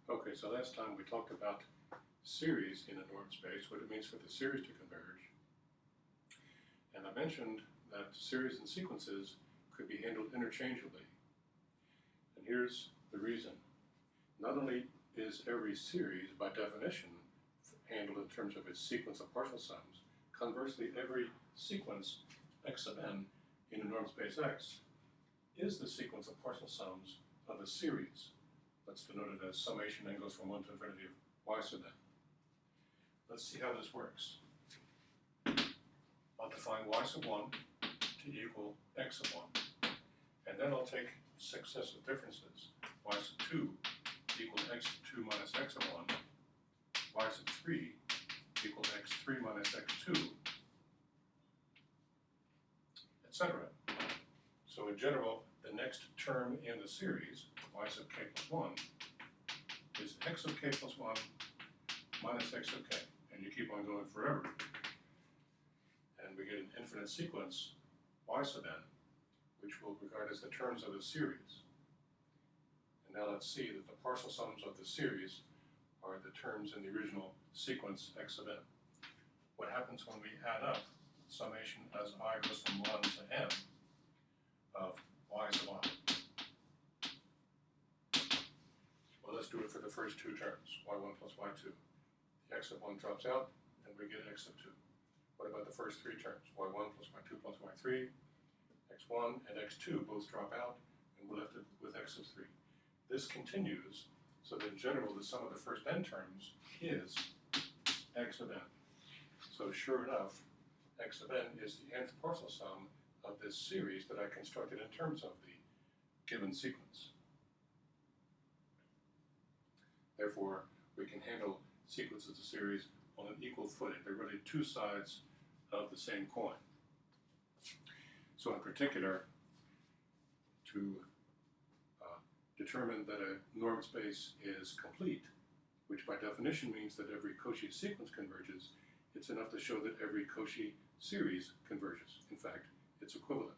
Okay, so last time we talked about series in a normed space, what it means for the series to converge. And I mentioned that series and sequences could be handled interchangeably. And here's the reason. Not only is every series, by definition, handled in terms of its sequence of partial sums, conversely, every sequence x sub n in a normed space X is the sequence of partial sums of a series. Let's denote it as summation n goes from 1 to infinity of y sub n. Let's see how this works. I'll define y sub 1 to equal x sub 1. And then I'll take successive differences. Y sub 2 equal x sub 2 minus x sub 1. Y sub 3 equal x3 minus x2, etc. So in general, the next term in the series, y sub k plus 1, is x sub k plus 1 minus x sub k. And you keep on going forever. And we get an infinite sequence, y sub n, which we'll regard as the terms of the series. And now let's see that the partial sums of the series are the terms in the original sequence x sub n. What happens when we add up summation as I goes from 1 to n of y sub I? Well, let's do it for the first two terms, y1 plus y2. The x sub 1 drops out, and we get x sub 2. What about the first three terms, y1 plus y2 plus y3, x1 and x2 both drop out, and we're left with x sub 3. This continues, so that in general, the sum of the first n terms is x sub n. So sure enough, x sub n is the nth partial sum of this series that I constructed in terms of the given sequence. Therefore, we can handle sequences of series on an equal footing. They're really two sides of the same coin. So in particular, to determine that a normed space is complete, which by definition means that every Cauchy sequence converges, it's enough to show that every Cauchy series converges. In fact, it's equivalent.